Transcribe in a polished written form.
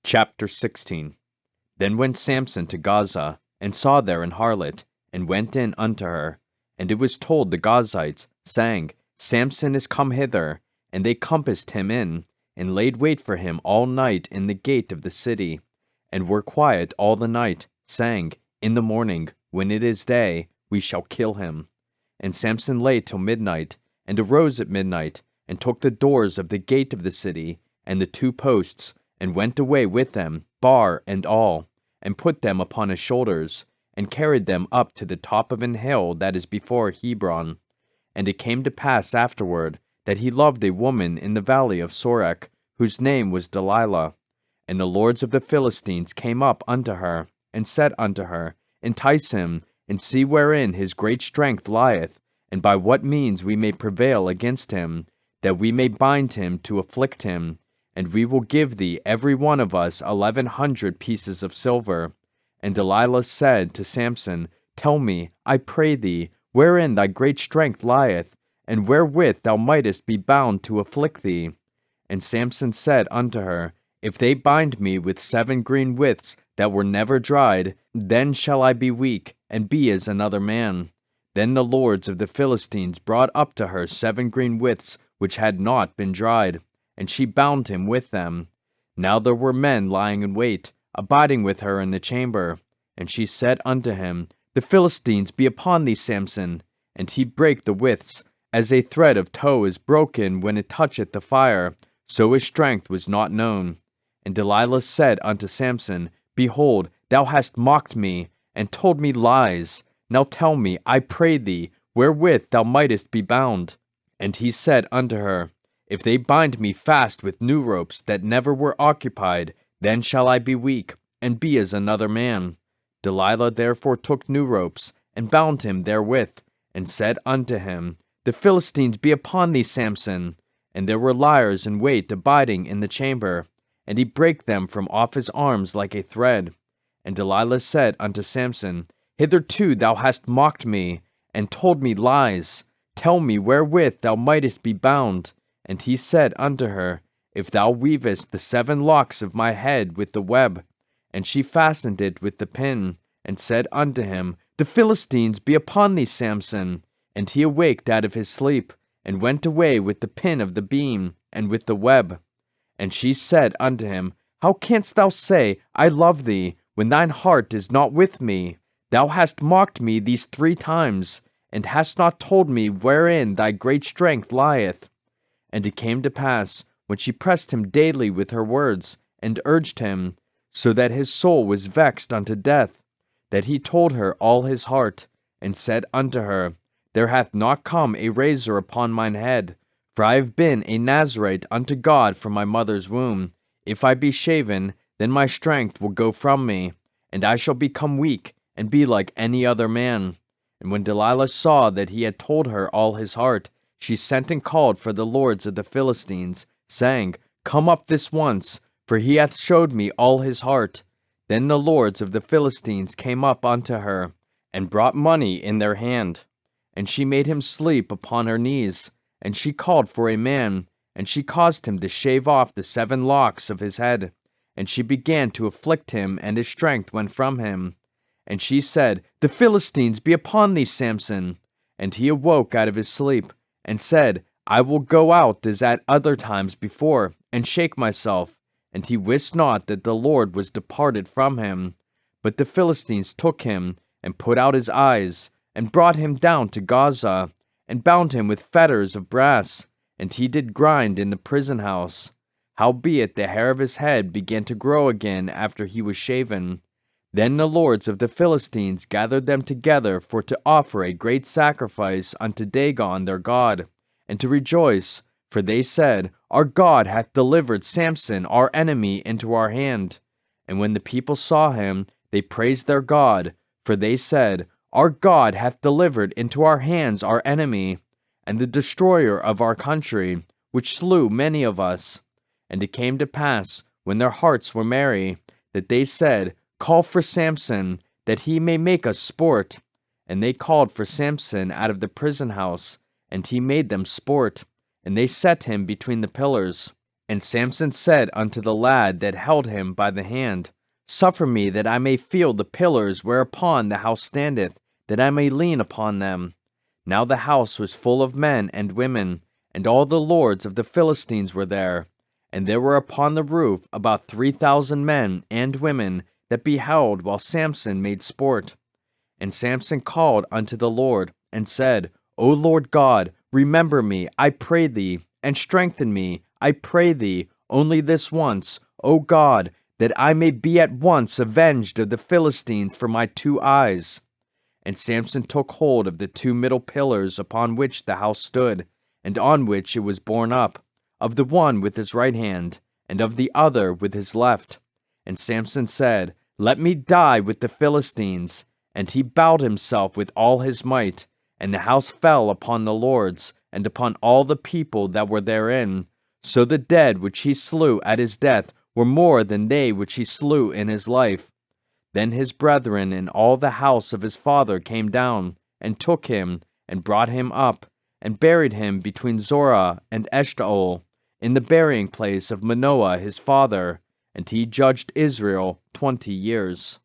Chapter 16. Then went Samson to Gaza, and saw there an harlot, and went in unto her. And it was told the Gazites, saying, Samson is come hither. And they compassed him in, and laid wait for him all night in the gate of the city, and were quiet all the night, saying, In the morning, when it is day, we shall kill him. And Samson lay till midnight, and arose at midnight, and took the doors of the gate of the city, and the 2 posts, and went away with them, bar and all, and put them upon his shoulders, and carried them up to the top of an hill that is before Hebron. And it came to pass afterward, that he loved a woman in the valley of Sorek, whose name was Delilah. And the lords of the Philistines came up unto her, and said unto her, Entice him, and see wherein his great strength lieth, and by what means we may prevail against him, that we may bind him to afflict him. And we will give thee every one of us 1,100 pieces of silver. And Delilah said to Samson, Tell me, I pray thee, wherein thy great strength lieth, and wherewith thou mightest be bound to afflict thee. And Samson said unto her, If they bind me with 7 green withs that were never dried, then shall I be weak, and be as another man. Then the lords of the Philistines brought up to her 7 green withs which had not been dried, and she bound him with them. Now there were men lying in wait, abiding with her in the chamber. And she said unto him, The Philistines be upon thee, Samson. And he brake the withs, as a thread of tow is broken when it toucheth the fire, so his strength was not known. And Delilah said unto Samson, Behold, thou hast mocked me, and told me lies. Now tell me, I pray thee, wherewith thou mightest be bound. And he said unto her, If they bind me fast with new ropes that never were occupied, then shall I be weak, and be as another man. Delilah therefore took new ropes, and bound him therewith, and said unto him, The Philistines be upon thee, Samson. And there were liers in wait abiding in the chamber, and he brake them from off his arms like a thread. And Delilah said unto Samson, Hitherto thou hast mocked me, and told me lies. Tell me wherewith thou mightest be bound. And he said unto her, If thou weavest the 7 locks of my head with the web. And she fastened it with the pin, and said unto him, The Philistines be upon thee, Samson. And he awaked out of his sleep, and went away with the pin of the beam, and with the web. And she said unto him, How canst thou say, I love thee, when thine heart is not with me? Thou hast mocked me these 3 times, and hast not told me wherein thy great strength lieth. And it came to pass, when she pressed him daily with her words, and urged him, so that his soul was vexed unto death, that he told her all his heart, and said unto her, There hath not come a razor upon mine head, for I have been a Nazarite unto God from my mother's womb. If I be shaven, then my strength will go from me, and I shall become weak, and be like any other man. And when Delilah saw that he had told her all his heart, she sent and called for the lords of the Philistines, saying, Come up this once, for he hath showed me all his heart. Then the lords of the Philistines came up unto her, and brought money in their hand. And she made him sleep upon her knees, and she called for a man, and she caused him to shave off the 7 locks of his head. And she began to afflict him, and his strength went from him. And she said, The Philistines be upon thee, Samson. And he awoke out of his sleep, and said, I will go out as at other times before, and shake myself. And he wist not that the Lord was departed from him. But the Philistines took him, and put out his eyes, and brought him down to Gaza, and bound him with fetters of brass, and he did grind in the prison house. Howbeit the hair of his head began to grow again after he was shaven. Then the lords of the Philistines gathered them together for to offer a great sacrifice unto Dagon their god, and to rejoice, for they said, Our God hath delivered Samson our enemy into our hand. And when the people saw him, they praised their God, for they said, Our God hath delivered into our hands our enemy, and the destroyer of our country, which slew many of us. And it came to pass, when their hearts were merry, that they said, Call for Samson, that he may make us sport. And they called for Samson out of the prison house, and he made them sport. And they set him between the pillars. And Samson said unto the lad that held him by the hand, Suffer me that I may feel the pillars whereupon the house standeth, that I may lean upon them. Now the house was full of men and women, and all the lords of the Philistines were there. And there were upon the roof about 3,000 men and women that beheld while Samson made sport. And Samson called unto the Lord, and said, O Lord God, remember me, I pray thee, and strengthen me, I pray thee, only this once, O God, that I may be at once avenged of the Philistines for my 2 eyes. And Samson took hold of the 2 middle pillars upon which the house stood, and on which it was borne up, of the one with his right hand, and of the other with his left. And Samson said, Let me die with the Philistines. And he bowed himself with all his might, and the house fell upon the lords, and upon all the people that were therein. So the dead which he slew at his death were more than they which he slew in his life. Then his brethren and all the house of his father came down, and took him, and brought him up, and buried him between Zorah and Eshtaol, in the burying place of Manoah his father, and he judged Israel 20 years.